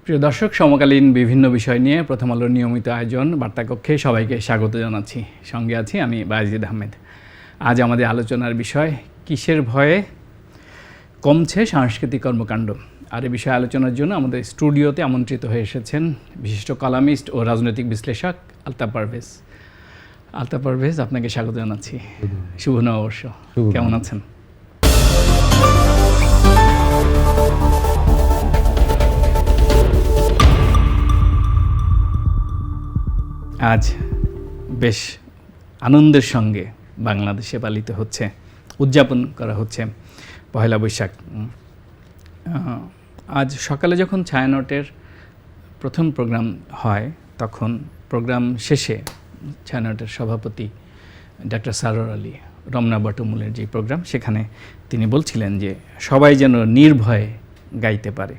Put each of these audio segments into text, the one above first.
প্রিয় দর্শক, সমকালীন বিভিন্ন বিষয় নিয়ে প্রথম আলোর নিয়মিত আয়োজন বার্তাকক্ষে সবাইকে স্বাগত জানাচ্ছি। সঙ্গে আছি আমি বায়েজিদ আহমেদ। আজ আমাদের আলোচনার বিষয় কিসের ভয়ে কমছে সাংস্কৃতিক কর্মকাণ্ড। আর এই বিষয়ে আলোচনার জন্য আমাদের স্টুডিওতে আমন্ত্রিত হয়ে এসেছেন বিশিষ্ট কলামিস্ট ও রাজনৈতিক বিশ্লেষক আলতাফ পারভেজ। আলতাফ পারভেজ, আপনাকে স্বাগত জানাচ্ছি। শুভ নববর্ষ। কেমন আছেন? আজ বেশ আনন্দের সঙ্গে বাংলাদেশে পালিত হচ্ছে, উদযাপন করা হচ্ছে পহেলা বৈশাখ। আজ সকালে যখন ছায়ানটের প্রথম প্রোগ্রাম হয়, তখন প্রোগ্রাম শেষে ছায়ানটের সভাপতি ডাক্তার সারোয়ার আলী, রমনা বটমূলের যে প্রোগ্রাম, সেখানে তিনি বলছিলেন যে সবাই যেন নির্ভয়ে গাইতে পারে,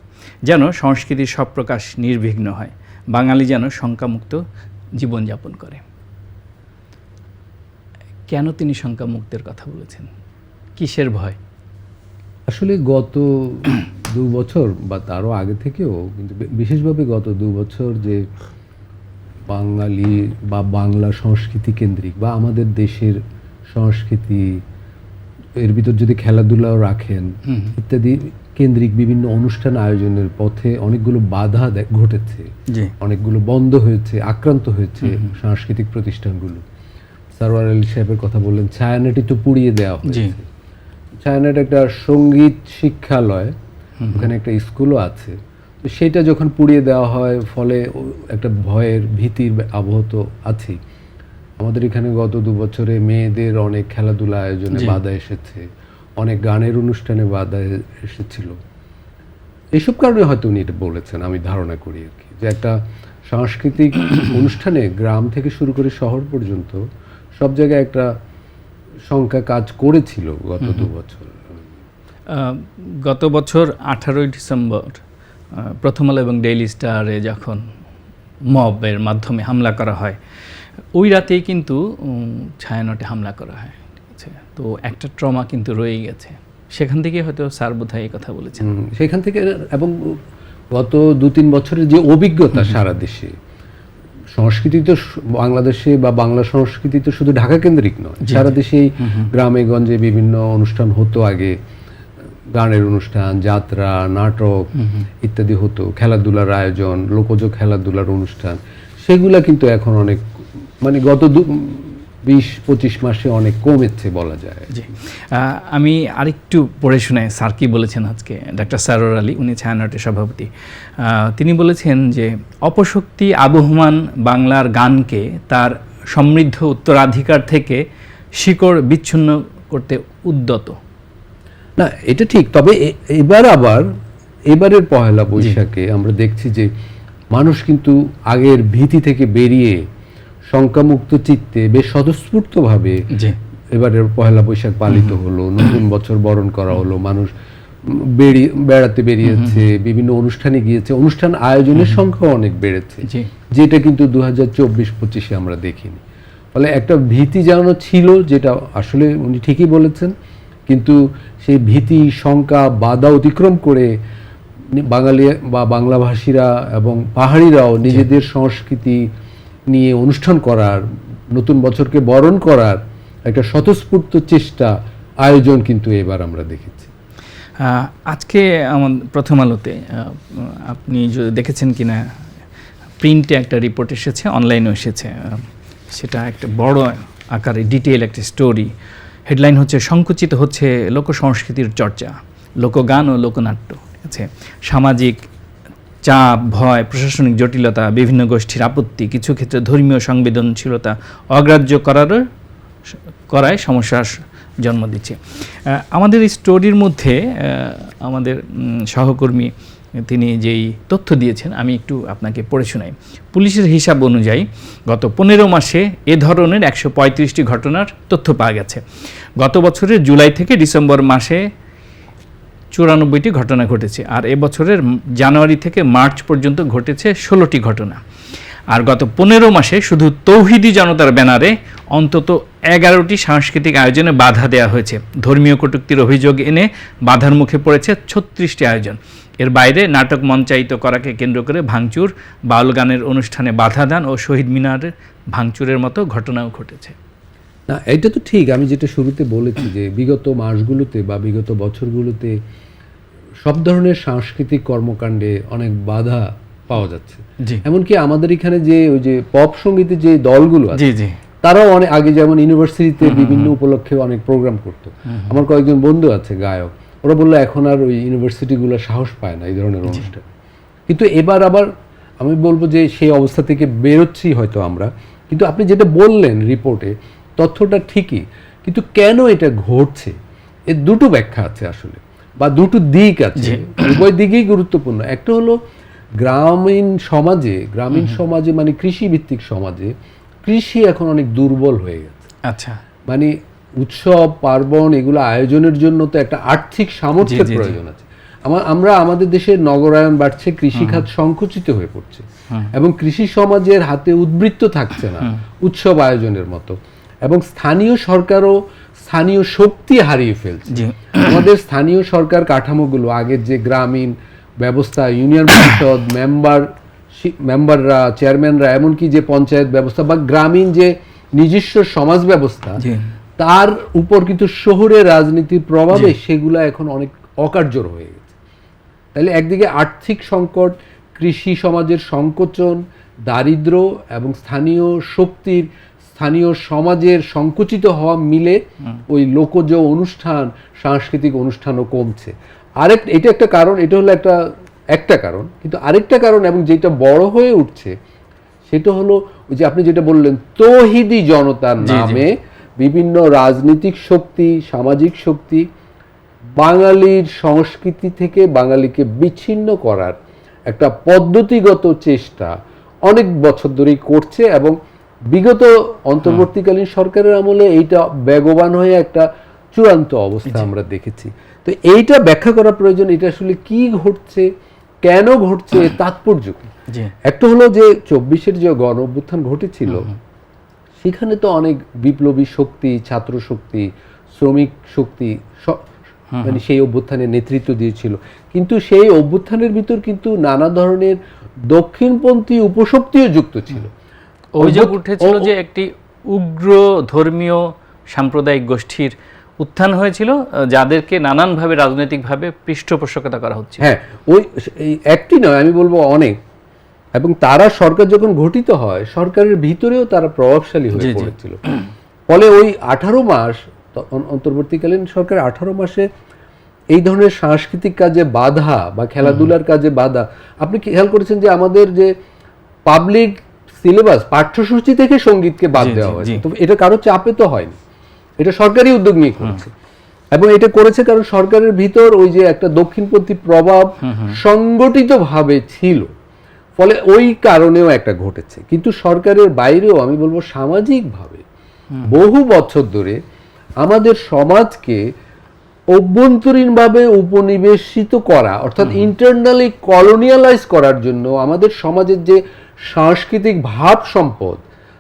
যেন সংস্কৃতির সব প্রকাশ নির্বিঘ্ন হয়, বাঙালি যেন শঙ্কামুক্ত জীবনযাপন করে। কেন তিনি শঙ্কামুক্তের কথা বলেছেন? কিসের ভয়? আসলে গত 2 বছর বা তারও আগে থেকেও, কিন্তু বিশেষভাবে গত 2 বছর যে বাঙালি বা বাংলা সংস্কৃতি কেন্দ্রিক বা আমাদের দেশের সংস্কৃতি, এর ভিতর যদি খেলাধুলাও রাখেন ইত্যাদি কেন্দ্রিক বিভিন্ন অনুষ্ঠান আয়োজনের পথে অনেকগুলো বাধা ঘটেছে, অনেকগুলো বন্ধ হয়েছে, আক্রান্ত হয়েছে সাংস্কৃতিক প্রতিষ্ঠানগুলো। সারোয়ার আলী সাহেবের কথা বললেন, ছায়ানটই তো পুড়িয়ে দেওয়া হয়েছে। ছায়ানট একটা সঙ্গীত শিক্ষালয়, ওখানে একটা স্কুলও আছে, তো সেটা যখন পুড়িয়ে দেওয়া হয়, ফলে একটা ভয়ের ভীতির আবহ তো আছেই। আমাদের এখানে গত 2 বছরে মেয়েদের অনেক খেলাধুলা আয়োজনে বাধা এসেছে, অনেক গানের অনুষ্ঠানে বাধা এসেছিল। এইসব কারণে হয়তো উনি এটা বলেছেন, আমি ধারণা করি আর কি, যে একটা সাংস্কৃতিক অনুষ্ঠানে গ্রাম থেকে শুরু করে শহর পর্যন্ত সব জায়গায় একটা শঙ্কা কাজ করেছিল গত 2 বছর। গত বছর 18ই ডিসেম্বর প্রথম আলো এবং ডেইলি স্টারে যখন মবের মাধ্যমে হামলা করা হয়, ওই রাতেই কিন্তু ছায়ানটে হামলা করা হয়। ঠিক আছে, তো একটা ট্রমা কিন্তু রয়েই গেছে। সেখান থেকে হয়তো স্যার বোধহয় এই কথা বলেছেন। সেখান থেকে, এবং গত 2-3 বছরের যে অভিজ্ঞতা সারা দেশে, সংস্কৃতি তো বাংলাদেশে বা বাংলা সংস্কৃতি তো শুধু ঢাকা কেন্দ্রিক নয়, সারা দেশেই গ্রামে গঞ্জে বিভিন্ন অনুষ্ঠান হতো আগে, গানের অনুষ্ঠান, যাত্রা, নাটক ইত্যাদি হতো, খেলাধুলার আয়োজন, লোকজ খেলাধুলার অনুষ্ঠান, সেগুলা কিন্তু এখন অনেক, মানে গত 20-25 মাসে অনেক কমেছে বলা যায়। জি, আমি আরেকটু পড়ে শুনে স্যার কি বলেছেন আজকে। ডাক্তার সারোয়ার আলী, উনি ছায়ানটের সভাপতি, তিনি বলেছেন যে অপশক্তি আবহমান বাংলার গানকে তার সমৃদ্ধ উত্তরাধিকার থেকে শিকড় বিচ্ছিন্ন করতে উদ্যত। না, এটা ঠিক, তবে এবারের পহেলা বৈশাখে আমরা দেখছি যে মানুষ কিন্তু আগের ভীতি থেকে বেরিয়ে শঙ্কামুক্ত চিত্তে বেশ স্বতঃস্ফূর্তভাবে এবারের পহেলা বৈশাখ পালিত হলো, নতুন বছর বরণ করা হলো, মানুষ বেড়াতে বেরিয়েছে, বিভিন্ন অনুষ্ঠানে গিয়েছে, অনুষ্ঠান আয়োজনের সংখ্যা অনেক বেড়েছে, যেটা কিন্তু 2024-25-এ আমরা দেখিনি। ফলে একটা ভীতি যেন ছিল, যেটা আসলে উনি ঠিকই বলেছেন, কিন্তু সেই ভীতি, শঙ্কা, বাধা অতিক্রম করে বাঙালি বা বাংলাভাষীরা এবং পাহাড়িরাও নিজেদের সংস্কৃতি নিয়ে অনুষ্ঠান করার, নতুন বছরকে বরণ করার একটা স্বতঃস্ফূর্ত চেষ্টা, আয়োজন কিন্তু এবার আমরা দেখেছি। আজকে আমাদের প্রথম আলোতে, আপনি দেখেছেন কিনা, প্রিন্টে একটা রিপোর্ট এসেছে, অনলাইনেও এসেছে, সেটা একটা বড় আকারে ডিটেইল একটা স্টোরি। হেডলাইন হচ্ছে সংকুচিত হচ্ছে লোকসংস্কৃতির চর্চা, লোকগান ও লোকনাট্য। ঠিক আছে, সামাজিক চাপ, ভয়, প্রশাসনিক জটিলতা, বিভিন্ন গোষ্ঠীর আপত্তি, কিছু ক্ষেত্রে ধর্মীয় সংবেদনশীলতা অগ্রাহ্য করায় সমস্যার জন্ম দিচ্ছে। আমাদের এই স্টোরির মধ্যে আমাদের সহকর্মী তিনি যেই তথ্য দিয়েছেন, আমি একটু আপনাকে পড়ে শোনাই। পুলিশের হিসাব অনুযায়ী গত 15 মাসে এ ধরনের 135টি ঘটনার তথ্য পাওয়া গেছে। গত বছরের জুলাই থেকে ডিসেম্বর মাসে 94টি ঘটনা ঘটেছে, আর এবছরের জানুয়ারি থেকে মার্চ পর্যন্ত ঘটেছে 16টি ঘটনা। আর গত 15 মাসে শুধু তৌহিদি জনতার ব্যানারে অন্তত 11টি সাংস্কৃতিক আয়োজনে বাধা দেওয়া হয়েছে। ধর্মীয় কটূক্তির অভিযোগ এনে বাধার মুখে পড়েছে 36টি আয়োজন। এর বাইরে নাটক মঞ্চায়িত করাকে কেন্দ্র করে ভাঙচুর, বাউল গানের অনুষ্ঠানে বাধা দান ও শহীদ মিনারের ভাঙচুরের মতো ঘটনাও ঘটেছে। না, এটা তো ঠিক। আমি যেটা শুরুতে বলেছি যে বিগত মাসগুলোতে বা বিগত বছরগুলোতে সব ধরনের সাংস্কৃতিক কর্মকাণ্ডে অনেক বাধা পাওয়া যাচ্ছে। এমনকি আমাদের এখানে যে ওই যে পপ সঙ্গীতের যে দলগুলো আছে তারাও অনেক আগে যেমন ইউনিভার্সিটিতে বিভিন্ন উপলক্ষে অনেক প্রোগ্রাম করতো। আমার কয়েকজন বন্ধু আছে গায়ক, ওরা বললো এখন আর ওই ইউনিভার্সিটিগুলো সাহস পায় না এই ধরনের অনুষ্ঠান। কিন্তু এবার আবার আমি বলবো যে সেই অবস্থা থেকে বেরোচ্ছি হয়তো আমরা। কিন্তু আপনি যেটা বললেন রিপোর্টে, তথ্যটা ঠিকই, কিন্তু কেন এটা ঘটছে এর দুটো ব্যাখ্যা আছে আসলে, বা দুটো দিক আছে, উভয় দিকেই গুরুত্বপূর্ণ। একটা হলো গ্রামীণ সমাজে মানে কৃষিভিত্তিক সমাজে কৃষি এখন অনেক দুর্বল হয়ে গেছে। আচ্ছা, মানে উৎসব পার্বণ এগুলো আয়োজনের জন্য তো একটা আর্থিক সামর্থ্যের প্রয়োজন আছে। আমরা আমাদের দেশের নগরায়ন বাড়ছে, কৃষিখাত সংকুচিত হয়ে পড়ছে এবং কৃষি সমাজের হাতে উদ্বৃত্ত থাকছে না উৎসব আয়োজনের মতো, এবং স্থানীয় সরকারও স্থানীয় শক্তি হারিয়ে ফেলছে। আমাদের স্থানীয় সরকার কাঠামোগুলো আগের যে গ্রামীণ ব্যবস্থা, ইউনিয়ন পরিষদ মেম্বাররা, চেয়ারম্যানরা, এমনকি যে পঞ্চায়েত ব্যবস্থা বা গ্রামীণ যে নিজস্ব সমাজ ব্যবস্থা, তার উপর কিন্তু শহরের রাজনীতির প্রভাবে সেগুলা এখন অনেক অকার্যকর হয়ে গেছে। তাহলে একদিকে আর্থিক সংকট, কৃষি সমাজের সংকোচন, দারিদ্র এবং স্থানীয় সমাজের সংকুচিত হওয়া মিলে ওই লোকজ অনুষ্ঠান, সাংস্কৃতিক অনুষ্ঠানও কমছে। এটা একটা কারণ, এটা হলো একটা কারণ। কিন্তু আরেকটা কারণ, এবং যেটা বড় হয়ে উঠছে, সেটা হলো ওই যে আপনি যেটা বললেন, তৌহিদি জনতার নামে বিভিন্ন রাজনৈতিক শক্তি, সামাজিক শক্তি বাঙালির সংস্কৃতি থেকে বাঙালিকে বিচ্ছিন্ন করার একটা পদ্ধতিগত চেষ্টা অনেক বছর ধরেই করছে, এবং বিগত অন্তর্বর্তীকালীন সরকারের আমলে এইটা বেগবান হয়ে একটা চূড়ান্ত অবস্থা আমরা দেখেছি। তো এইটা ব্যাখ্যা করা প্রয়োজন, এটা আসলে কি ঘটছে, কেন ঘটছে, তাৎপর্য কি। একটা হলো যে 24-এর যে গণ অভ্যুত্থান ঘটেছিল, সেখানে তো অনেক বিপ্লবী শক্তি, ছাত্র শক্তি, শ্রমিক শক্তি মানে সেই অভ্যুত্থানে নেতৃত্ব দিয়েছিল। কিন্তু সেই অভ্যুত্থানের ভিতর কিন্তু নানা ধরনের দক্ষিণপন্থী উপশক্তিও যুক্ত ছিল। অভিযোগ উঠেছিল যে একটি উগ্র ধর্মীয় সাম্প্রদায়িক গোষ্ঠীর উত্থান হয়েছিল, যাদেরকে নানানভাবে রাজনৈতিকভাবে পৃষ্ঠপোষকতা করা হচ্ছে। হ্যাঁ, ওই একটি নয়, আমি বলবো অনেক। এবং তারা সরকার যখন গঠিত হয়, সরকারের ভিতরেও তারা প্রভাবশালী হয়ে পড়েছিল। ফলে ওই 18 মাস অন্তর্বর্তীকালীন সরকার 18 মাসে এই ধরনের সাংস্কৃতিক কাজে বাধা বা খেলাধুলার কাজে বাধা, আপনি খেয়াল করেছেন যে আমাদের যে পাবলিক সিলেবাস, পাঠ্যসূচি থেকে সঙ্গীতকে বাদ দেওয়া হয়েছে। তো এটা কারো চাপে তো হয়নি, এটা সরকারি উদ্যোগ নিয়ে করেছে। এবং এটা করেছে কারণ সরকারের ভিতর ওই যে একটা দক্ষিণপন্থী প্রভাব সংগঠিতভাবে ছিল, ফলে ওই কারণেও একটা ঘটেছে। কিন্তু সরকারের বাইরেও আমি বলবো সামাজিকভাবে বহু বছর ধরে আমাদের সমাজকে অভ্যন্তরীণভাবে উপনিবেশিত করা, অর্থাৎ ইন্টারনালি কলোনিয়ালাইজ করার জন্য আমাদের সমাজের যে সাংস্কৃতিক ভাব সম্পদ,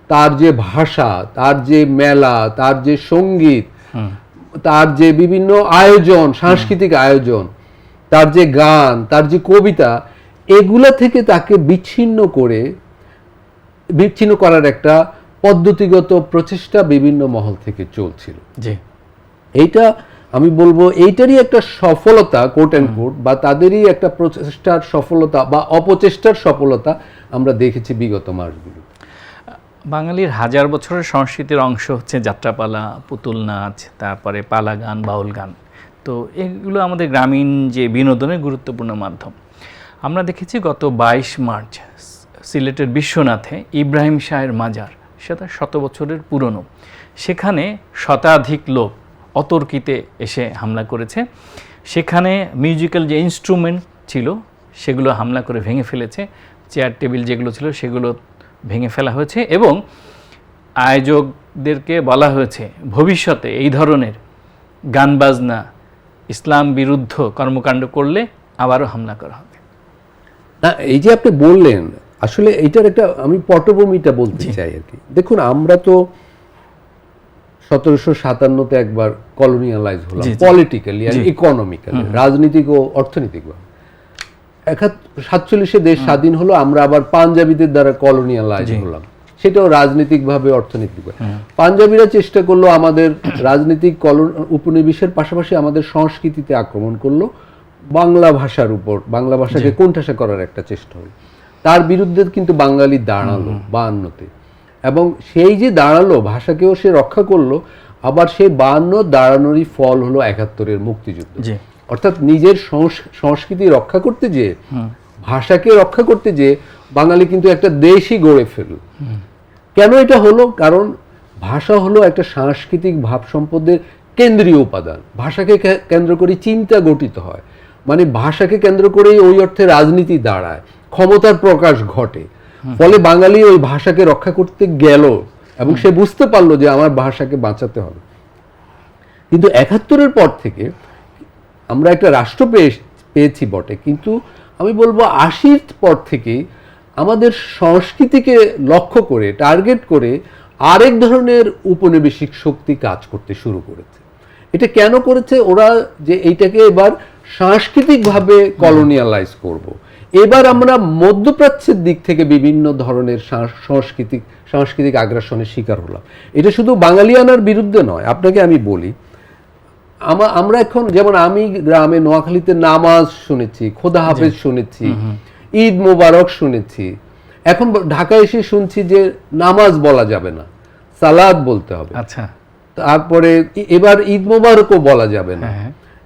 তার যে ভাষা, তার যে মেলা, তার যে সঙ্গীত, তার যে বিভিন্ন আয়োজন, সাংস্কৃতিক আয়োজন, তার যে গান, তার যে কবিতা, এগুলা থেকে তাকে বিচ্ছিন্ন করার একটা পদ্ধতিগত প্রচেষ্টা বিভিন্ন মহল থেকে চলছিল। এইটা আমি বলবো এইটারই একটা সফলতা, কোট অ্যান্ড কোট, বা তাদেরই একটা প্রচেষ্টার সফলতা বা অপচেষ্টার সফলতা আমরা দেখেছি বিগত মাসগুলো। বাঙালির হাজার বছরের সংস্কৃতির অংশ হচ্ছে যাত্রাপালা, পুতুল নাচ, তারপরে পালা গান, বাউল গান। তো এগুলো আমাদের গ্রামীণ যে বিনোদনের গুরুত্বপূর্ণ মাধ্যম। আমরা দেখেছি গত 22 মার্চ সিলেটের বিশ্বনাথে ইব্রাহিম শাহের মাজার, সেটা 100 বছরের পুরনো, সেখানে শতাধিক লোক অতর্কিতে এসে হামলা করেছে। সেখানে মিউজিক্যাল যে ইনস্ট্রুমেন্ট ছিল সেগুলো হামলা করে ভেঙে ফেলেছে, চেয়ার টেবিল যেগুলো ছিল সেগুলো ভেঙে ফেলা হয়েছে, এবং আয়োজকদেরকে বলা হয়েছে ভবিষ্যতে এই ধরনের গান বাজনা, ইসলাম বিরুদ্ধ কর্মকাণ্ড করলে আবারও হামলা করা হবে। না, এই যে আপনি বললেন, আসলে এইটার একটা আমি পটভূমিটা বলতে চাই আর কি। দেখুন, আমরা তো 1757-তে একবার কলোনিয়ালাইজ হলাম, পলিটিক্যালি আর ইকোনমিক্যালি, রাজনীতিক ও অর্থনৈতিকভাবে। 47-এ দেশ স্বাধীন হলো, আমরা আবার পাঞ্জাবিদের দ্বারা কলোনিয়ালাইজ হলাম, সেটাও রাজনৈতিকভাবে অর্থনৈতিকভাবে। পাঞ্জাবিরা চেষ্টা করলো আমাদের রাজনৈতিক উপনিবেশের পাশাপাশি আমাদের সংস্কৃতিতে আক্রমণ করলো, বাংলা ভাষার উপর, বাংলা ভাষাকে কোণঠাসা করার একটা চেষ্টা হলো। তার বিরুদ্ধে কিন্তু বাঙালি দাঁড়ালো 52-তে, এবং সেই যে দাঁড়ালো, ভাষাকেও সে রক্ষা করলো, আবার সেই 52 দাঁড়ানোরই ফল হলো 71-এর মুক্তিযুদ্ধ। অর্থাৎ নিজের সংস্কৃতি রক্ষা করতে যেয়ে, ভাষাকে রক্ষা করতে যেয়ে বাঙালি কিন্তু একটা দেশই গড়ে ফেলল। কেন এটা হলো? কারণ ভাষা হলো একটা সাংস্কৃতিক ভাব সম্পদের কেন্দ্রীয় উপাদান। ভাষাকে কেন্দ্র করে চিন্তা গঠিত হয়, মানে ভাষাকে কেন্দ্র করেই ওই অর্থে রাজনীতি দাঁড়ায়, ক্ষমতার প্রকাশ ঘটে। ফলে বাঙালি ওই ভাষাকে রক্ষা করতে গেল এবং সে বুঝতে পারলো যে আমার ভাষাকে বাঁচাতে হবে। কিন্তু 71-এর পর থেকে আমরা একটা রাষ্ট্র পেয়েছি বটে, কিন্তু আমি বলবো 80-র পর থেকে আমাদের সংস্কৃতিকে লক্ষ্য করে, টার্গেট করে আরেক ধরনের উপনিবেশিক শক্তি কাজ করতে শুরু করেছে। এটা কেন করেছে? ওরা যে এইটাকে এবার সাংস্কৃতিকভাবে কলোনিয়ালাইজ করব, এবার আমরা মধ্যপ্রাচ্যের দিক থেকে বিভিন্ন ধরনের সাংস্কৃতিক আগ্রাসনের শিকার হলাম। এটা শুধু বাঙালিয়ানার বিরুদ্ধে নয়। আপনাকে আমি বলি, আমরা এখন যেমন আমি গ্রামে নোয়াখালীতে নামাজ শুনেছি, খোদা হাফেজ শুনেছি, ঈদ মোবারক শুনেছি, এখন ঢাকায় এসে শুনছি যে নামাজ বলা যাবে না, সালাত বলতে হবে। আচ্ছা, তারপরে এবার ঈদ মোবারকও বলা যাবে না,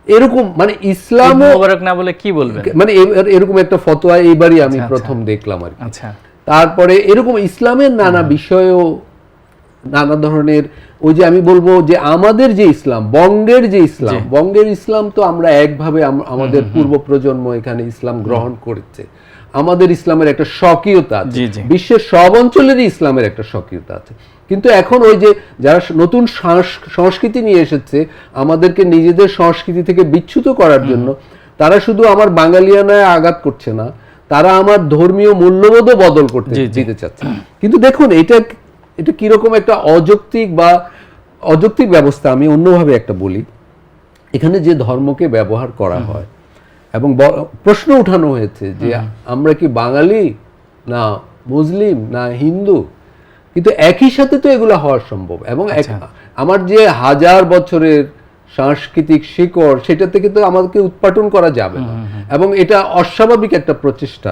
এরকম মানে ইসলাম মোবারক না বলে কি বলবেন, মানে এরকম একটা ফতোয়া এইবারই আমি প্রথম দেখলাম আর কি। আচ্ছা, তারপরে এরকম ইসলামের নানা বিষয়েও নানা ধরনের, ওই যে আমি বলবো যে আমাদের যে ইসলাম, বঙ্গের যে ইসলাম, বঙ্গের ইসলাম তো আমরা একভাবে আমাদের পূর্ব প্রজন্ম এখানে ইসলাম গ্রহণ করেছে, আমাদের ইসলামের একটা স্বকীয়তা আছে, বিশ্বের সব অঞ্চলেরই ইসলামের একটা স্বকীয়তা আছে। কিন্তু এখন ওই যে যারা নতুন সংস্কৃতি নিয়ে এসেছে আমাদেরকে নিজেদের সংস্কৃতি থেকে বিচ্যুত করার জন্য, তারা শুধু আমার বাঙালিয়ানায় আঘাত করছে না, তারা আমার ধর্মীয় মূল্যবোধও বদল করতে দিতে চাচ্ছে। কিন্তু দেখুন এটা কিরকম একটা অযৌক্তিক ব্যবস্থা। আমি অন্যভাবে একটা বলি, এখানে যে ধর্মকে ব্যবহার করা হয় এবং প্রশ্ন উঠানো হয়েছে যে আমরা কি বাঙালি না মুসলিম না হিন্দু, কিন্তু একই সাথে তো এগুলো হওয়া সম্ভব। এবং আমার যে 1000 বছরের সাংস্কৃতিক শিকড়, সেটা থেকে তো আমাদেরকে উৎপাটন করা যাবে না। এবং এটা অস্বাভাবিক একটা প্রচেষ্টা,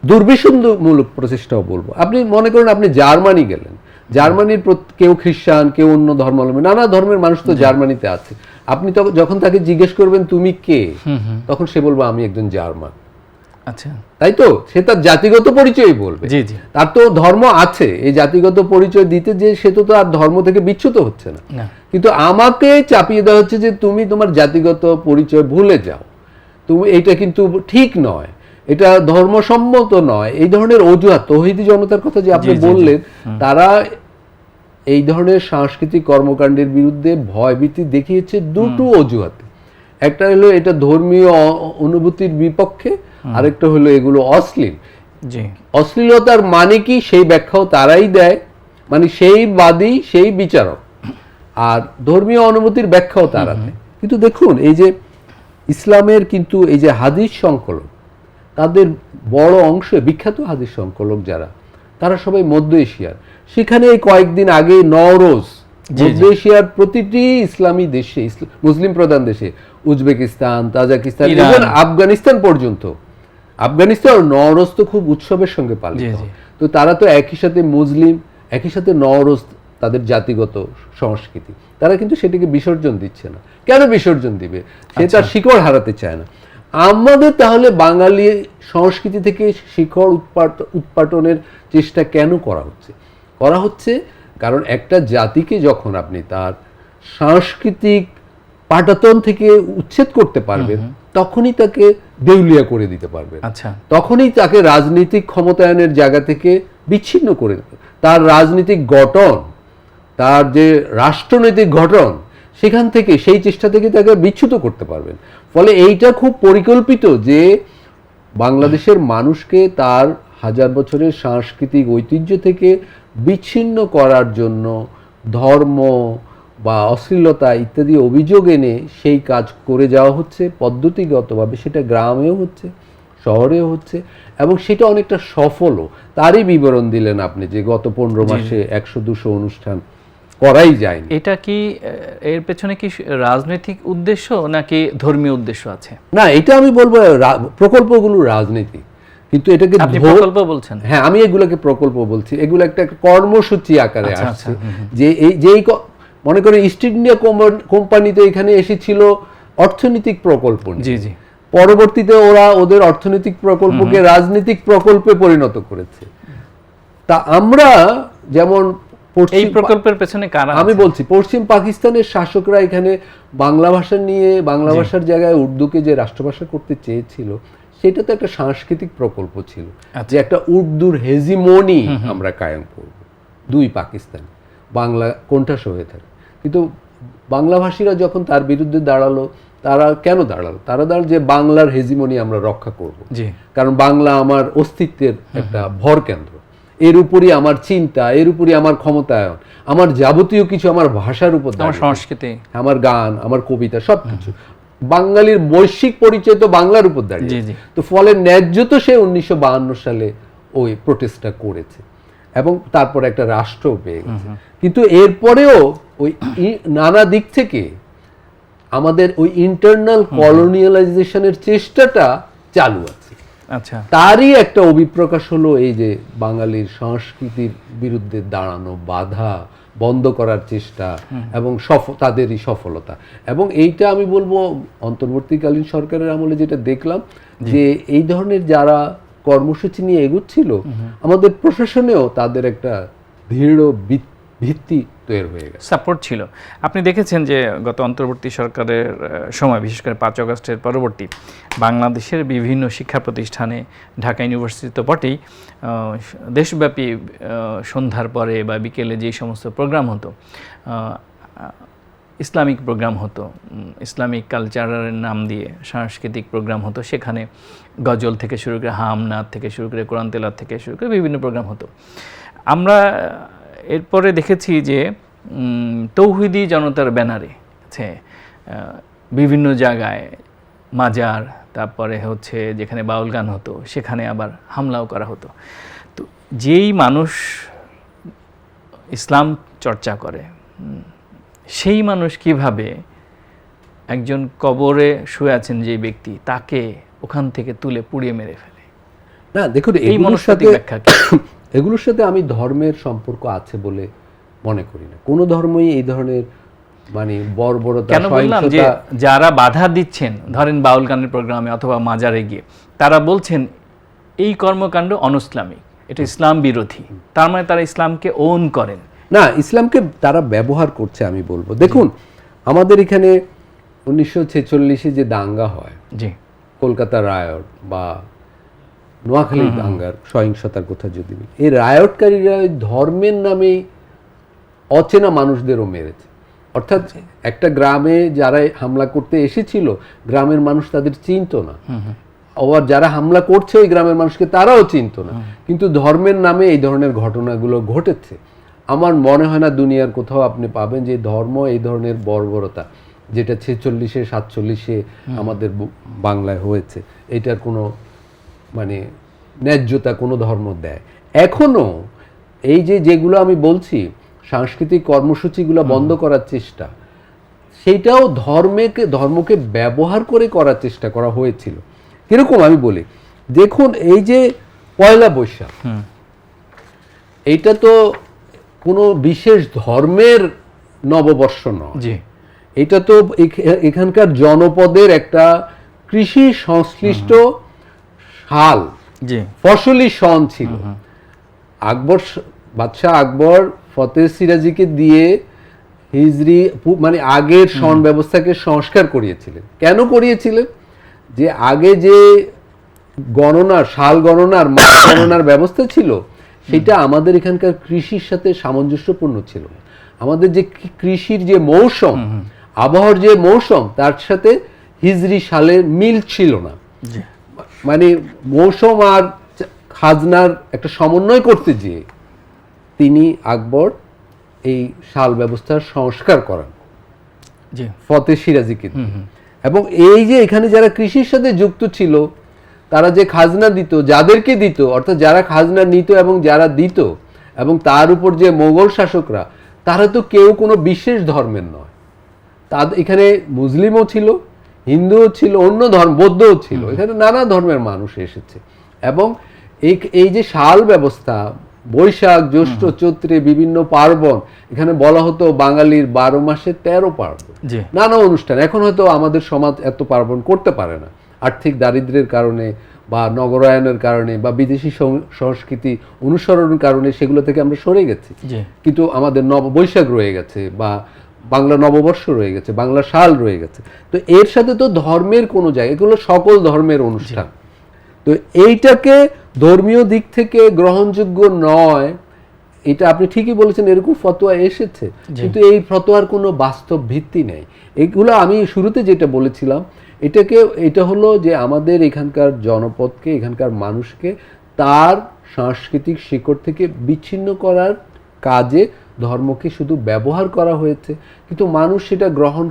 দুর্বিসন্ধমূলক প্রচেষ্টাও বলবো। আপনি মনে করেন আপনি জার্মানি গেলেন, জার্মানির কেউ খ্রিস্টান, কেউ অন্য ধর্মাবলম্বী, নানা ধর্মের মানুষ তো জার্মানিতে আছে। আপনি যখন তাকে জিজ্ঞেস করবেন তুমি কে, তখন সে বলবে আমি একজন জার্মান। আচ্ছা, তাই তো? সে তার জাতিগত পরিচয় বলবে, তার তো ধর্ম আছে। এই জাতিগত পরিচয় দিতে যে সে তো আর ধর্ম থেকে বিচ্যুত হচ্ছে না। কিন্তু আমাকে চাপিয়ে দেওয়া হচ্ছে যে তুমি তোমার জাতিগত পরিচয় ভুলে যাও, তুমি এটা কিন্তু ঠিক নয়, এটা ধর্মসম্মত নয়। এই ধরনের অজুহাত, তৌহিদি জনতার কথা যে আপনি বললেন, তারা এই ধরনের সাংস্কৃতিক কর্মকাণ্ডের বিরুদ্ধে ভয়ভীতি দেখিয়েছে দুটো অজুহাতে। একটা হলো এটা ধর্মীয় অনুভূতির বিপক্ষে, আরেকটা হলো এগুলো অশ্লীল। অশ্লীলতার মানে কি সেই ব্যাখ্যাও তারাই দেয়, মানে সেই বাদী সেই বিচারক, আর ধর্মীয় অনুভূতির ব্যাখ্যাও তারা দেয়। কিন্তু দেখুন এই যে ইসলামের কিন্তু এই যে হাদিস সংকলক, তাদের বড় অংশ, বিখ্যাত হাদিস সংকলক যারা, তারা সবাই মধ্য এশিয়ার। সেখানে এই কয়েকদিন আগে নওরোজ, মধ্য এশিয়ার প্রতিটি ইসলামী দেশে, মুসলিম প্রধান দেশে, উজবেকিস্তান, তাজিকিস্তান, ইভেন আফগানিস্তান পর্যন্ত, আফগানিস্তান নওরোজ তো খুব উৎসবের সঙ্গে পালিত হয়। তো তারা তো একই সাথে মুসলিম, একই সাথে নওরোজ তাদের জাতিগত সংস্কৃতি, তারা কিন্তু সেটিকে বিসর্জন দিচ্ছে না। কেন বিসর্জন দিবে? সে তার শিকড় হারাতে চায় না। আমাদের তাহলে বাঙালি সংস্কৃতি থেকে শিকড় উৎপাটনের চেষ্টা কেন করা হচ্ছে? কারণ একটা জাতিকে যখন আপনি তার সাংস্কৃতিক পাটাতন থেকে উচ্ছেদ করতে পারবেন, তখনই তাকে দেউলিয়া করে দিতে পারবেন। তখনই তাকে রাজনৈতিক ক্ষমতায়নের জায়গা থেকে বিচ্ছিন্ন করে দেবে। তার রাজনৈতিক গঠন, তার যে রাষ্ট্রনৈতিক গঠন, সেখান থেকে, সেই চেষ্টা থেকে তাকে বিচ্যুত করতে পারবেন। ফলে এইটা খুব পরিকল্পিত যে বাংলাদেশের মানুষকে তার 1000 বছরের সাংস্কৃতিক ঐতিহ্য থেকে বিচ্ছিন্ন করার জন্য ধর্ম বা অশ্লীলতা ইত্যাদি অভিযোগ এনে সেই কাজ করে যাওয়া হচ্ছে পদ্ধতিগতভাবে। সেটা গ্রামেও হচ্ছে, শহরে হচ্ছে, এবং সেটা অনেকটা সফলও। তারই বিবরণ দিলেন আপনি যে গত 15 মাসে 100-200 অনুষ্ঠান করাই যায়নি। এটা কি এর পেছনে কি রাজনৈতিক উদ্দেশ্য নাকি ধর্মীয় উদ্দেশ্য আছে? না, এটা আমি বলবো প্রকল্পগুলো রাজনীতি, কিন্তু এটাকে আপনি প্রকল্প বলছেন? হ্যাঁ, আমি এগুলোকে প্রকল্প বলছি। এগুলো একটা কর্মসূচি আকারে আচ্ছা, আসছে। আচ্ছা, যে মনে করেন ইস্ট ইন্ডিয়া কোম্পানিতে এখানে এসেছিল অর্থনৈতিক প্রকল্প নিয়ে। জি জি। পরবর্তীতে ওরা ওদের অর্থনৈতিক প্রকল্পকে রাজনৈতিক প্রকল্পে পরিণত করেছে। তা আমরা যেমন এই প্রকল্পের পেছনে কারা? আমি বলছি, পশ্চিম পাকিস্তানের শাসকরা এখানে বাংলা ভাষা নিয়ে, বাংলা ভাষার জায়গায় উর্দুকে যে রাষ্ট্রভাষা করতে চেয়েছিল, সেটা তো একটা সাংস্কৃতিক প্রকল্প ছিল, যে একটা উর্দুর হেজিমনি আমরা কায়েম করব। দুই পাকিস্তান বাংলা কোণঠাসা হয়ে থাকে, কিন্তু বাংলাভাষীরা যখন তার বিরুদ্ধে দাঁড়ালো, তারা কেন দাঁড়ালো? তারা দাঁড়ালো যে বাংলার হেজিমনি আমরা রক্ষা করব, কারণ বাংলা আমার অস্তিত্বের একটা ভর কেন্দ্র, এর উপরই আমার চিন্তা, এর উপরই আমার ক্ষমতায়ন, আমার যাবতীয় কিছু আমার ভাষার উপর, আমার সংস্কৃতি, আমার গান, আমার কবিতা, সবকিছু। বাঙালির বৈশ্বিক পরিচয় তো বাংলার উপর দাঁড়িয়ে। তো ফলে ন্যায্য তো সে 1952 সালে ওই প্রোটেস্টটা করেছে, এবং তারপর একটা রাষ্ট্র পেয়ে গেছে। কিন্তু এরপরেও ওই নানা দিক থেকে আমাদের ওই ইন্টারনাল কলোনিয়ালাইজেশনের চেষ্টাটা চালু আছে। আচ্ছা, তারই একটা অভিপ্রকাশ হলো এই যে বাঙালির সংস্কৃতির বিরুদ্ধে দাঁড়ানো, বাধা বন্ধ করার চেষ্টা, এবং তাদেরই সফলতা। এবং এইটা আমি বলবো অন্তর্বর্তীকালীন সরকারের আমলে যেটা দেখলাম, যে এই ধরনের যারা কর্মসূচি নিয়ে এগোচ্ছিল, আমাদের প্রশাসনেও তাদের একটা দৃঢ় ভিত্তি তৈরি হয়ে গেছে, সাপোর্ট ছিল। আপনি দেখেছেন যে গত অন্তর্বর্তী সরকারের সময়, বিশেষ করে 5 আগস্টের পরবর্তী, বাংলাদেশের বিভিন্ন শিক্ষা প্রতিষ্ঠানে, ঢাকা ইউনিভার্সিটি তো বটেই, দেশব্যাপী সন্ধ্যার পরে বা বিকেলে যে সমস্ত প্রোগ্রাম হতো, ইসলামিক প্রোগ্রাম হতো, ইসলামিক কালচারের নাম দিয়ে সাংস্কৃতিক প্রোগ্রাম হতো। সেখানে গজল থেকে শুরু করে, হামনাথ থেকে শুরু করে, কোরআন তেলাওয়াত থেকে শুরু করে বিভিন্ন প্রোগ্রাম হতো। আমরা এরপরে দেখেছি যে তৌহিদি জনতার ব্যানারে বিভিন্ন জায়গায় মাজার, তারপরে হচ্ছে যেখানে বাউল গান হতো সেখানে আবার হামলাও করা হতো। তো যেই মানুষ ইসলাম চর্চা করে, সেই মানুষ কিভাবে একজন কবরে শুয়ে আছেন যে ব্যক্তি, তাকে ওখান থেকে তুলে পুড়িয়ে মেরে ফেলে? না, দেখুন, এই মনস্তাত্ত্বিক ব্যাখ্যা কি? এগুলোর সাথে আমি ধর্মের সম্পর্ক আছে বলে মনে করি না। কোনো ধর্মই এই ধরনের মানে বর্বরতা, কেন বললাম যে যারা বাধা দিচ্ছেন, ধরেন বাউল গানের প্রোগ্রামে অথবা মাজারে গিয়ে, তারা বলছেন এই কর্মকাণ্ড অনইসলামিক, এটা ইসলাম বিরোধী, তার মানে তারা ইসলামকে ওন করেন না, ইসলামকে তারা ব্যবহার করছে আমি বলবো। দেখুন, আমাদের এখানে 1946-এ যে দাঙ্গা হয়, জি, কলকাতা রায়ট বা নোয়াখালী দাঙ্গার সহিংসতার কথা যদি, এই রায়টকারীরা ধর্মের নামে অচেনা মানুষদেরও মেরেছে। অর্থাৎ একটা গ্রামে যারা হামলা করতে এসেছিল, গ্রামের মানুষ তাদের চিনতো না, আবার যারা হামলা করছে ওই গ্রামের মানুষকে তারাও চিনতো না, কিন্তু ধর্মের নামে এই ধরনের ঘটনাগুলো ঘটেছে। আমার মনে হয় না দুনিয়ার কোথাও আপনি পাবেন যে ধর্ম এই ধরনের বর্বরতা, যেটা 46-এ 47-এ আমাদের বাংলায় হয়েছে, এটার কোনো মানে ন্যায্যতা কোনো ধর্ম দেয়। এখনো এই যেগুলো আমি বলছি, সাংস্কৃতিক কর্মসূচিগুলো বন্ধ করার চেষ্টা, সেইটাও ধর্মকে ব্যবহার করে করার চেষ্টা করা হয়েছিল। কিরকম আমি বলি, দেখুন, এই যে পয়লা বৈশাখ, এইটা তো কোনো বিশেষ ধর্মের নববর্ষ নয়, এটা তো এখানকার জনপদের একটা কৃষি সংশ্লিষ্ট সাল, ফসলি সন ছিল। বাদশাহ আকবর ফতেহ সিরাজিকে দিয়ে হিজরি মানে আগের সন ব্যবস্থাকে সংস্কার করিয়েছিলেন। কেন করিয়েছিলেন? যে আগে যে গণনার, সাল গণনার, মাস গণনার ব্যবস্থা ছিল, সেটা আমাদের এখানকার কৃষির সাথে সামঞ্জস্যপূর্ণ ছিল না। আমাদের যে কৃষির যে মৌসুম, আবহাওয়ার যে মৌসুম, তার সাথে হিজরি সালের মিল ছিল না। মানে মৌসুম আর খাজনার একটা সমন্বয় করতে গিয়ে তিনি আকবর এই সাল ব্যবস্থার সংস্কার করান ফতেহ সিরাজিকে। এবং এই যে এখানে যারা কৃষির সাথে যুক্ত ছিল, তারা যে খাজনা দিত, যাদেরকে দিত, অর্থাৎ যারা খাজনা নিত এবং যারা দিত, এবং তার উপর যে মোগল শাসকরা, তারা তো কেউ কোনো বিশেষ ধর্মের নয়। তাদের এখানে মুসলিমও ছিল, হিন্দুও ছিল, অন্য ধর্ম, বৌদ্ধও ছিল, এখানে নানা ধর্মের মানুষ এসেছে। এবং এই যে শাল ব্যবস্থা, বৈশাখ, জ্যৈষ্ঠ, চৈত্রে বিভিন্ন পার্বণ, এখানে বলা হতো বাঙালির 12 মাসে 13 পার্বণ, নানা অনুষ্ঠান। এখন হয়তো আমাদের সমাজ এত পার্বণ করতে পারে না, আর্থিক দারিদ্র্যের কারণে বা নগরায়নের কারণে বা বিদেশি সংস্কৃতি অনুসরণের কারণে সেগুলো থেকে আমরা সরে গেছি। কিন্তু আমাদের বৈশাখ রয়ে গেছে, বা বাংলা নববর্ষ রয়ে গেছে, বাংলা সাল রয়ে গেছে। তো এর সাথে তো ধর্মের কোনো জায়গা, এগুলো সকল ধর্মের অনুষ্ঠান। তো এইটাকে ধর্মীয় দিক থেকে গ্রহণযোগ্য নয়, এটা আপনি ঠিকই বলেছেন, এরকম ফতোয়া এসেছে, কিন্তু এই ফতোয়ার কোনো বাস্তব ভিত্তি নেই। এগুলো আমি শুরুতে যেটা বলেছিলাম, এটা হলো যে আমাদের এখানকার জনপদকে, এখানকার মানুষকে তার সাংস্কৃতিক শিকড় থেকে বিচ্ছিন্ন করার কাজে ধর্মকে শুধু ব্যবহার করা হয়েছে, কিন্তু মানুষ সেটা গ্রহণ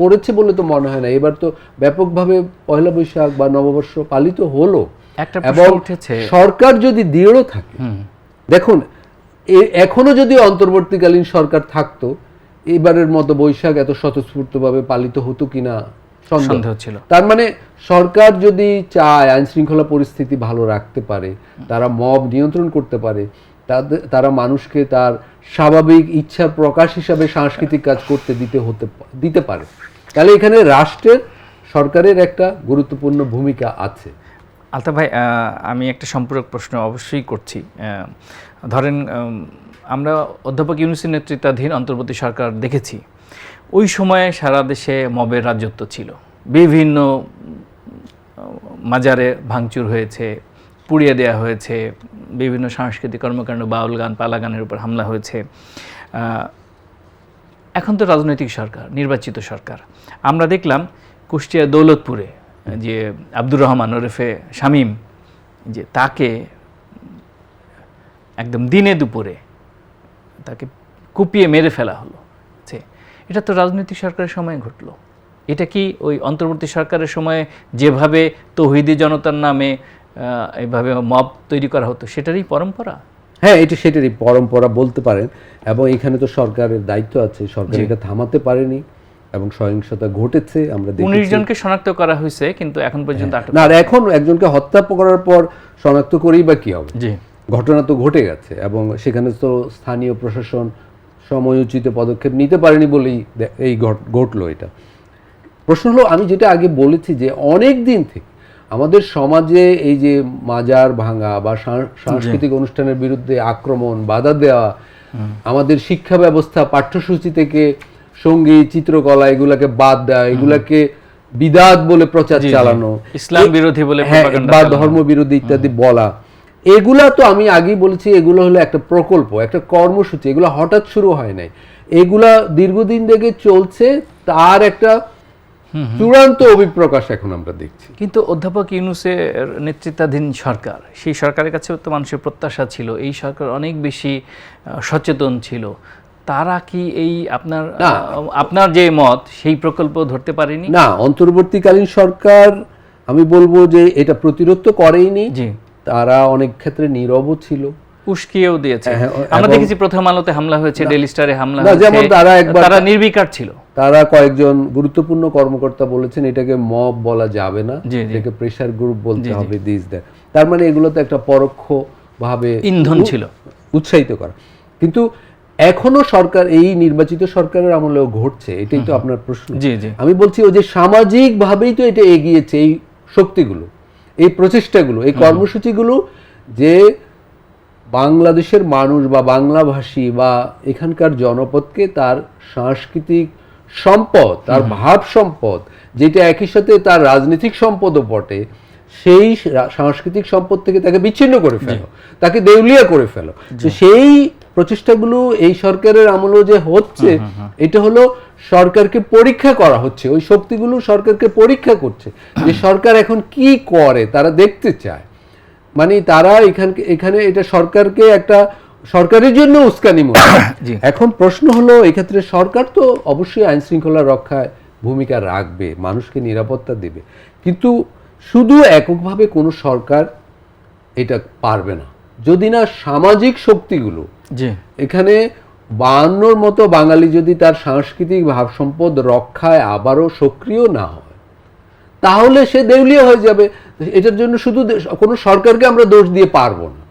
করেছে বলে তো মনে হয় না। এবার তো ব্যাপকভাবে পয়লা বৈশাখ বা নববর্ষ পালিত হলো, এবং সরকার যদি দৃঢ় থাকে, দেখুন এখনো যদি অন্তর্বর্তীকালীন সরকার থাকতো, এবারের মতো বৈশাখ এত স্বতঃস্ফূর্তভাবে পালিত হতো কিনা সন্দেহ ছিল। তার মানে সরকার যদি চায় আইন শৃঙ্খলা পরিস্থিতি ভালো রাখতে পারে, তারা মব নিয়ন্ত্রণ করতে পারে, তারা মানুষকে তার স্বাভাবিক ইচ্ছার প্রকাশ হিসাবে সাংস্কৃতিক কাজ করতে দিতে পারে, তাহলে এখানে রাষ্ট্রের, সরকারের একটা গুরুত্বপূর্ণ ভূমিকা আছে। আলতাফ ভাই, আমি একটা সম্পূরক প্রশ্ন অবশ্যই করছি। ধরেন আমরা অধ্যাপক ইউনূসের নেতৃত্বাধীন অন্তর্বর্তী সরকার দেখেছি, ওই সময়ে সারা দেশে মবের রাজত্ব ছিল, বিভিন্ন মাজারে ভাঙচুর হয়েছে, পুড়িয়ে দেওয়া হয়েছে, বিভিন্ন সাংস্কৃতিক কর্মকাণ্ড, বাউল গান, পালা গানের উপর হামলা হয়েছে। এখন তো রাজনৈতিক সরকার, নির্বাচিত সরকার। আমরা দেখলাম কুষ্টিয়া দৌলতপুরে যে আব্দুর রহমান ওরফে শামীম, যে তাকে একদম দিনে দুপুরে তাকে কুপিয়ে মেরে ফেলা হলো। এটা তো রাজনৈতিক সরকারের সময় ঘটলো। এটা কি ওই অন্তর্বর্তী সরকারের সময়ে যেভাবে তৌহিদি জনতার নামে এইভাবে মব তৈরি করা হতো সেটারই পরম্পরা? হ্যাঁ, এটা সেটারই পরম্পরা বলতে পারেন, এবং এখানে তো সরকারের দায়িত্ব আছে, সরকার এটা থামাতে পারেনি এবং সহিংসতা ঘটেছে। আমরা 19 জনকে শনাক্ত করা হয়েছে, কিন্তু এখন পর্যন্ত না, এখন একজনকে হত্যা করার পর শনাক্ত করেই বা কি হবে? ঘটনা তো ঘটে গেছে, এবং সেখানে তো স্থানীয় প্রশাসন সময়োচিত পদক্ষেপ নিতে পারেনি বলেই এই ঘটলো। এটা প্রশ্ন হলো, আমি যেটা আগে বলেছি যে অনেক দিন থেকে আমাদের সমাজে এই যে মাজার ভাঙা বা সাংস্কৃতিক অনুষ্ঠানের বিরুদ্ধে আক্রমণ, বাধা দেওয়া, আমাদের শিক্ষা ব্যবস্থা, পাঠ্যসূচি থেকে সঙ্গীত, চিত্রকলা এগুলাকে বাদ দেওয়া, এগুলাকে বিদাত বলে প্রচার চালানো, ইসলাম বিরোধী বলে বা ধর্ম বিরোধী ইত্যাদি বলা, এগুলা তো আমি আগেই বলেছি, এগুলো হলো একটা প্রকল্প, একটা কর্মসূচি, এগুলো হঠাৎ শুরু হয় নাই, এগুলা দীর্ঘদিন থেকে চলছে, তার একটা চূড়ান্ত অভিপ্রকাশ এখন আমরা দেখছি। কিন্তু অধ্যাপক ইউনূসের নেতৃত্বাধীন সরকার, সেই সরকারের কাছে তো মানুষের প্রত্যাশা ছিল, এই সরকার অনেক বেশি সচেতন ছিল, তারা কি এই আপনার যে মত সেই প্রকল্প ধরতে পারেনি? না, অন্তর্বর্তীকালীন সরকার আমি বলবো যে এটা প্রতিরোধ তো করেইনি, তারা অনেক ক্ষেত্রে নীরবও ছিল, উস্কিয়েও দিয়েছে। আমরা দেখেছি প্রথম আলোতে হামলা হয়েছে, ডেইলি স্টারে হামলা হয়েছে, যেমন তারা নির্বিকার ছিল। তারা কয়েকজন গুরুত্বপূর্ণ কর্মকর্তা বলেছেন এটাকে মব বলা যাবে না, এটাকে প্রেসার গ্রুপ বলতে হবে, দিস দ্যাট। তার মানে এগুলো তো একটা পরোক্ষ ভাবে ইন্ধন ছিল, উৎসাহিত করা। কিন্তু এখনো সরকার, এই নির্বাচিত সরকারের আমলেও ঘটছে, এটাই তো আপনার প্রশ্ন। আমি বলছি ওই যে সামাজিক ভাবেই তো এটা এগিয়েছে, এই শক্তিগুলো, এই প্রচেষ্টাগুলো, এই কর্মসূচিগুলো, যে বাংলাদেশের মানুষ বা বাংলাভাষী বা এখানকার জনপদকে তার সাংস্কৃতিক সম্পদ, তার ভাব সম্পদ, যেটা একই সাথে তার রাজনৈতিক সম্পদও বটে, সেই সাংস্কৃতিক সম্পদ থেকে তাকে বিচ্ছিন্ন করে ফেলো, তাকে দেউলিয়া করে ফেলো। তো সেই প্রচেষ্টাগুলো এই সরকারের আমলেও যে হচ্ছে, এটা হলো সরকারকে পরীক্ষা করা হচ্ছে, ওই শক্তিগুলো সরকারকে পরীক্ষা করছে যে সরকার এখন কি করে, তারা দেখতে চায়। মানে তারা এখানে এটা সরকারকে একটা সরকারের জন্য উস্কানি মনে। এখন প্রশ্ন হলো, এক্ষেত্রে সরকার তো অবশ্যই আইন শৃঙ্খলা রক্ষায় ভূমিকা রাখবে, মানুষকে নিরাপত্তা দেবে, কিন্তু শুধু এককভাবে কোনো সরকার এটা পারবে না, যদি না সামাজিক শক্তিগুলো জি এখানে 52র মতো বাঙালি যদি তার সাংস্কৃতিক ভাব সম্পদ রক্ষায় আবারও সক্রিয় না হয়, তাহলে সে দেউলিয়া হয়ে যাবে। এটার জন্য শুধু কোনো সরকারকে আমরা দোষ দিয়ে পারবো না,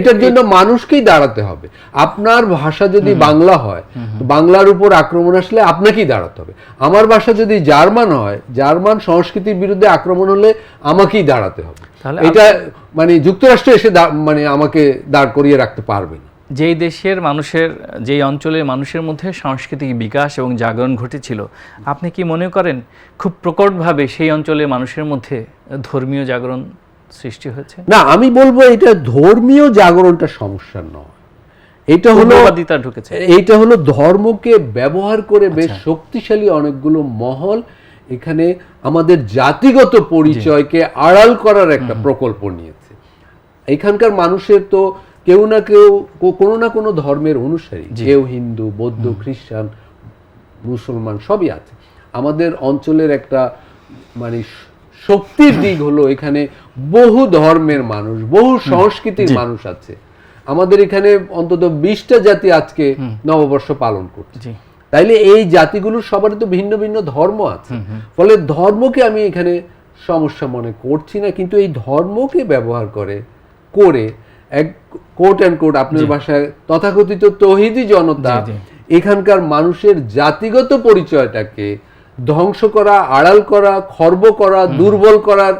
এটার জন্য মানুষকেই দাঁড়াতে হবে। আপনার ভাষা যদি বাংলা হয়, বাংলার উপর আক্রমণ আসলে আপনাকেই দাঁড়াতে হবে। আমার ভাষা যদি জার্মান হয়, জার্মান সংস্কৃতির বিরুদ্ধে আক্রমণ হলে আমাকেই দাঁড়াতে হবে। এটা মানে যুক্তরাষ্ট্র এসে মানে আমাকে দাঁড় করিয়ে রাখতে পারবে না। যেই দেশের মানুষের, যেই অঞ্চলের মানুষের মধ্যে সাংস্কৃতিক বিকাশ এবং জাগরণ ঘটেছিল, আপনি কি মনে করেন খুব প্রকটভাবে সেই অঞ্চলের মানুষের মধ্যে ধর্মীয় জাগরণ সৃষ্টি হয়েছে? না, আমি বলবো এটা ধর্মীয় জাগরণটা সমস্যা নয়, এটা হলো ঢুকেছে, এইটা হলো ধর্মকে ব্যবহার করে বেশ শক্তিশালী অনেকগুলো মহল এখানে আমাদের জাতিগত পরিচয়কে আড়াল করার একটা প্রকল্প নিয়েছে। এখানকার মানুষের তো কেউ না কেউ কোনো না কোনো ধর্মের অনুসারী, কেউ হিন্দু, বৌদ্ধ, খ্রিস্টান, মুসলমান সবই আছে। আমাদের অঞ্চলের একটা মানে শক্তির দিক হলো এখানে বহু ধর্মের মানুষ, বহু সংস্কৃতির মানুষ আছে। আমাদের এখানে অন্তত 20টা জাতি আজকে নববর্ষ পালন করছে। তাইলে এই জাতিগুলোর সবারই তো ভিন্ন ভিন্ন ধর্ম আছে, ফলে ধর্মকে আমি এখানে সমস্যা মনে করছি না, কিন্তু এই ধর্মকে ব্যবহার করে এক কোট অ্যান্ড কোট আপনার ভাষায় তথাকথিত তৌহিদি জনতা এখানকার মানুষের জাতিগত পরিচয়টাকে ধ্বংস করা, আড়াল করা, খর্ব করা, দুর্বল করার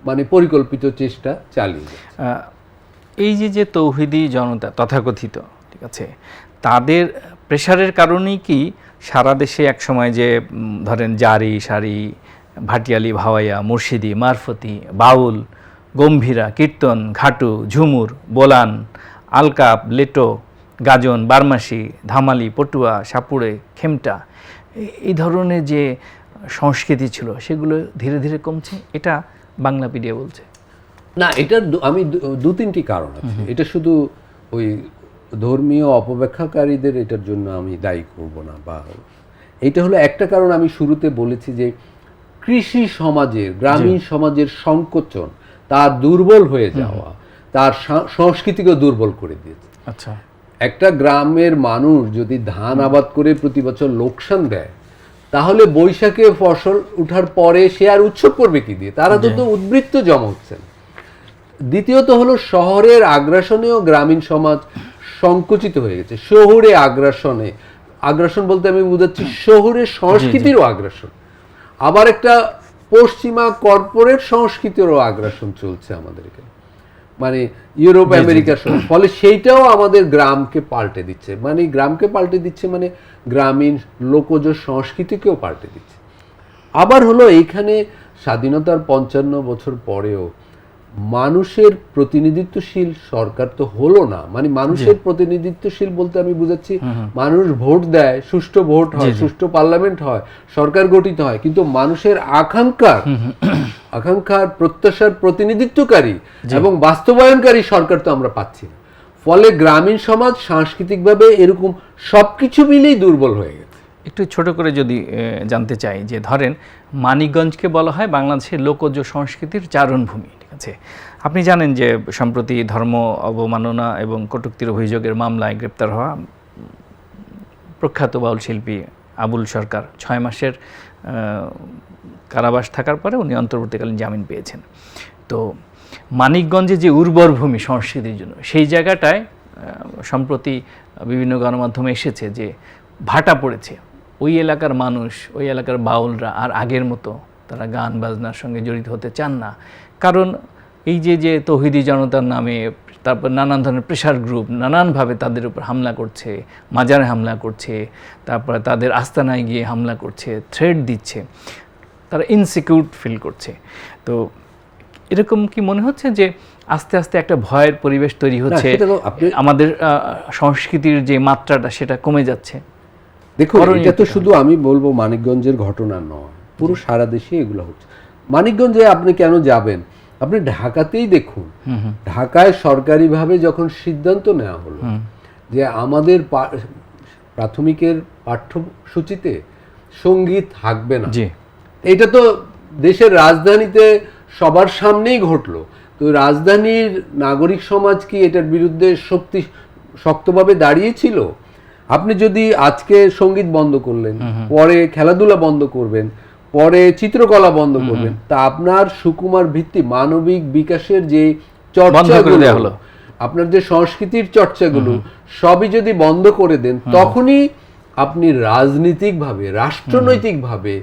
মানে পরিকল্পিত চেষ্টা চালিয়ে যাচ্ছে। এই যে তৌহিদি জনতা তথাকথিত, ঠিক আছে, তাদের প্রেশারের কারণেই কি সারা দেশে একসময় যে ধরেন জারি, সারি, ভাটিয়ালি, ভাওয়াইয়া, মুর্শিদি, মারফতি, বাউল, গম্ভীরা, কীর্তন, ঘাটু, ঝুমুর, বোলান, আলকাপ, লেটো, গাজন, বারমাসি, ধামালি, পটুয়া, সাপুড়ে, খেমটা, এই ধরনের যে সংস্কৃতি ছিল সেগুলো ধীরে ধীরে কমছে, এটা বাংলাপিডিয়া বলছে। না, এটার আমি 2-3টি কারণ আছে। এটা শুধু ওই ধর্মীয় অপব্যাখ্যাকারীদের এটার জন্য আমি দায়ী করব না, বা এটা হলো একটা কারণ। আমি শুরুতে বলেছি যে কৃষি সমাজের, গ্রামীণ সমাজের সংকোচন, তার দুর্বল হয়ে যাওয়া, তার সংস্কৃতিকে দুর্বল করে দিয়েছে। আচ্ছা, একটা গ্রামের মানুষ যদি ধান আবাদ করে প্রতি বছর লোকসান দেয়, তাহলে বৈশাখে ফসল উঠার পরে সে আর উৎসব করবে কি দিয়ে? তারা তো উদ্বৃত্ত জমা হচ্ছেন। দ্বিতীয়ত হলো শহরের আগ্রাসনেও গ্রামীণ সমাজ সংকুচিত হয়ে গেছে। শহুরে আগ্রাসন বলতে আমি বুঝাচ্ছি শহুরের সংস্কৃতিরও আগ্রাসন, আবার একটা পশ্চিমা কর্পোরেট সংস্কৃতিরও আগ্রাসন চলছে আমাদের এখানে, মানে ইউরোপ আমেরিকার সঙ্গে। ফলে সেইটাও আমাদের গ্রামকে পাল্টে দিচ্ছে, মানে গ্রামীণ লোকজ সংস্কৃতিকেও পাল্টে দিচ্ছে। আবার হলো এইখানে স্বাধীনতার 55 বছর পরেও মানুষের প্রতিনিধিত্বশীল সরকার তো হলো না। মানে মানুষের প্রতিনিধিত্বশীল বলতে আমি বুঝাচ্ছি মানুষ ভোট দেয়, সুষ্ঠু ভোট হয়, সুষ্ঠু পার্লামেন্ট হয়, সরকার গঠিত হয়, কিন্তু মানুষের আকাঙ্ক্ষার প্রত্যাশার প্রতিনিধিত্বকারী এবং বাস্তবায়নকারী সরকার তো আমরা পাচ্ছি না। ফলে গ্রামীণ সমাজ সাংস্কৃতিকভাবে এরকম সবকিছু মিলেই দুর্বল হয়ে গেছে। একটু ছোট করে যদি জানতে চাই যে ধরেন মানিকগঞ্জকে বলা হয় বাংলাদেশের লোকজ সংস্কৃতির চারণভূমি, ঠিক আছে। আপনি জানেন যে সম্প্রতি ধর্ম অবমাননা এবং কটূক্তির অভিযোগের মামলায় গ্রেপ্তার হওয়া প্রখ্যাত বাউল শিল্পী আবুল সরকার 6 মাসের কারাবাস থাকার পরে উনি অন্তর্বর্তীকালীন জামিন পেয়েছেন। তো মানিকগঞ্জে যে উর্বর ভূমি সংস্কৃতির জন্য, সেই জায়গাটায় সম্প্রতি বিভিন্ন গণমাধ্যমে এসেছে যে ভাটা পড়েছে। ওই এলাকার মানুষ, ওই এলাকার বাউলরা আর আগের মতো তারা গান বাজনার সঙ্গে জড়িত হতে চান না, কারণ এই যে তৌহিদি জনতার নামে তারপর নানান ধরনের প্রেশার গ্রুপ নানানভাবে তাদের উপর হামলা করছে, মাজারে হামলা করছে, তারপরে তাদের আস্তানায় গিয়ে হামলা করছে, থ্রেট দিচ্ছে, তারা ইনসিকিউর ফিল করছে। তো এরকম কি মনে হচ্ছে যে আস্তে আস্তে একটা ভয়ের পরিবেশ তৈরি হচ্ছে, আমাদের সংস্কৃতির যে মাত্রাটা সেটা কমে যাচ্ছে? দেখুন, এটা তো শুধু আমি বলবো মানিকগঞ্জের ঘটনা নয়, পুরো সারা দেশে এগুলো হচ্ছে। মানিকগঞ্জে আপনি কেন যাবেন? আপনি ঢাকাতেই দেখুন, ঢাকায় সরকারিভাবে যখন সিদ্ধান্ত নেওয়া হলো যে আমাদের প্রাথমিকের পাঠ্যসূচিতে সঙ্গীত থাকবে না, এটা তো দেশের রাজধানীতে সবার সামনেই ঘটলো। তো রাজধানীর নাগরিক সমাজ কি এটার বিরুদ্ধে শক্তভাবে দাঁড়িয়েছিল? আপনি যদি আজকে সঙ্গীত বন্ধ করলেন, পরে খেলাধুলা বন্ধ করবেন, পরে চিত্রকলা বন্ধ করবেন, তা আপনার সুকুমার ভিত্তি মানবিক বিকাশের যে চর্চাগুলো, আপনার যে সংস্কৃতির চর্চাগুলো সবই যদি বন্ধ করে দেন, তখনই আপনি রাজনীতিকভাবে, রাষ্ট্রনৈতিকভাবে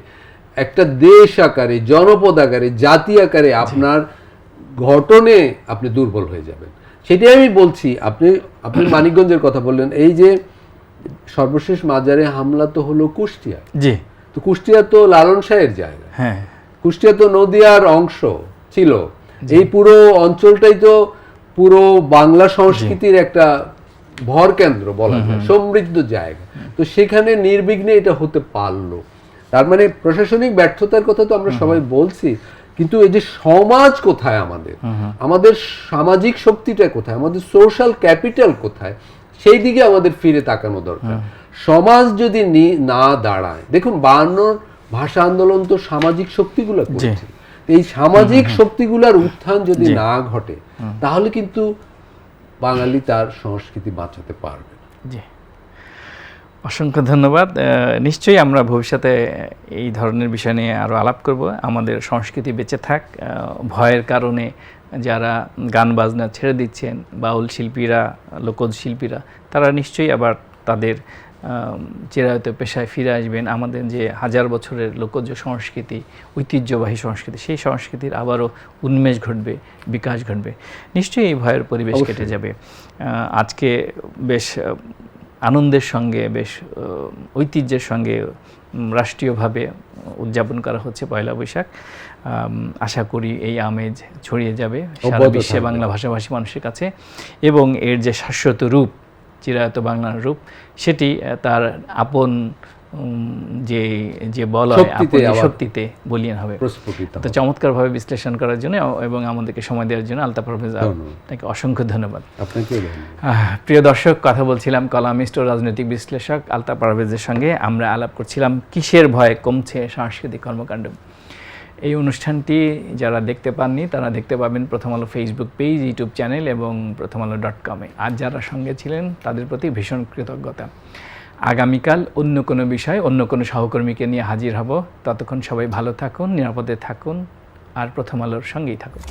একটা দেশ আকারে, জনপদ আকারে, জাতি আকারে আপনার ঘটনে আপনি দুর্বল হয়ে যাবেন। সেটাই আমি বলছি। আপনি মানিকগঞ্জের কথা বললেন, এই যে সর্বশেষ মাজারে হামলা তো হলো কুষ্টিয়া। জি। তো কুষ্টিয়া তো লালন শাহের জায়গা, হ্যাঁ, কুষ্টিয়া তো নদিয়ার অংশ ছিল। এই পুরো অঞ্চলটাই তো পুরো বাংলা সংস্কৃতির একটা ভর কেন্দ্র বলা যায়, সমৃদ্ধ জায়গা। তো সেখানে নির্বিঘ্নে এটা হতে পারলো। তার মানে প্রশাসনিক ব্যর্থতার কথা তো আমরা সবাই বলছি, কিন্তু এই যে সমাজ কোথায়, আমাদের সামাজিক শক্তিটা কোথায়, আমাদের সোশ্যাল ক্যাপিটাল কোথায়, সেই দিকে আমাদের ফিরে তাকানো দরকার। সমাজ যদি না দাঁড়ায়, দেখুন 52 ভাষা আন্দোলন তো সামাজিক শক্তিগুলো করেছে। এই সামাজিক শক্তিগুলোর উত্থান যদি না ঘটে, তাহলে কিন্তু বাঙালি তার সংস্কৃতি বাঁচাতে পারবে। জি, অসংখ্য ধন্যবাদ। নিশ্চয়ই আমরা ভবিষ্যতে এই ধরনের বিষয় নিয়ে আরও আলাপ করব। আমাদের সংস্কৃতি বেঁচে থাক। ভয়ের কারণে যারা গান বাজনা ছেড়ে দিচ্ছেন, বাউল শিল্পীরা, লোকজ শিল্পীরা, তারা নিশ্চয়ই আবার তাদের চিরায়ত পেশায় ফিরে আসবেন। আমাদের যে হাজার বছরের লোকজ সংস্কৃতি, ঐতিহ্যবাহী সংস্কৃতি, সেই সংস্কৃতির আবারও উন্মেষ ঘটবে, বিকাশ ঘটবে। নিশ্চয়ই এই ভয়ের পরিবেশ কেটে যাবে। আজকে বেশ আনন্দের সঙ্গে, বেশ ঐতিহ্যের সঙ্গে রাষ্ট্রীয়ভাবে উদযাপন করা হচ্ছে পয়লা বৈশাখ। আশা করি এই আমেজ ছড়িয়ে যাবে সারা বিশ্বে বাংলা ভাষাভাষী মানুষের কাছে, এবং এর যে শাশ্বত রূপ, চিরায়ত বাংলার রূপ, সেটি তার আপন যে বল শক্তিতে বলিয়ান হবে। তো চমৎকারভাবে বিশ্লেষণ করার জন্য এবং আমাদেরকে সময় দেওয়ার জন্য আলতাফ পারভেজ আপনাকে অসংখ্য ধন্যবাদ। প্রিয় দর্শক, কথা বলছিলাম কলামিস্ট ও রাজনৈতিক বিশ্লেষক আলতাফ পারভেজের সঙ্গে। আমরা আলাপ করছিলাম কিসের ভয়ে কমছে সাংস্কৃতিক কর্মকাণ্ড। এই অনুষ্ঠানটি যারা দেখতে পাননি তারা দেখতে পাবেন প্রথম আলো ফেসবুক পেজ, ইউটিউব চ্যানেল এবং প্রথমআলো.com-এ। আজ যারা সঙ্গে ছিলেন তাদের প্রতি ভীষণ কৃতজ্ঞতা। আগামীকাল অন্য কোনো বিষয়, অন্য কোনো সহকর্মীকে নিয়ে হাজির হব। ততক্ষণ সবাই ভালো থাকুন, নিরাপদে থাকুন, আর প্রথম আলোর সঙ্গেই থাকুন।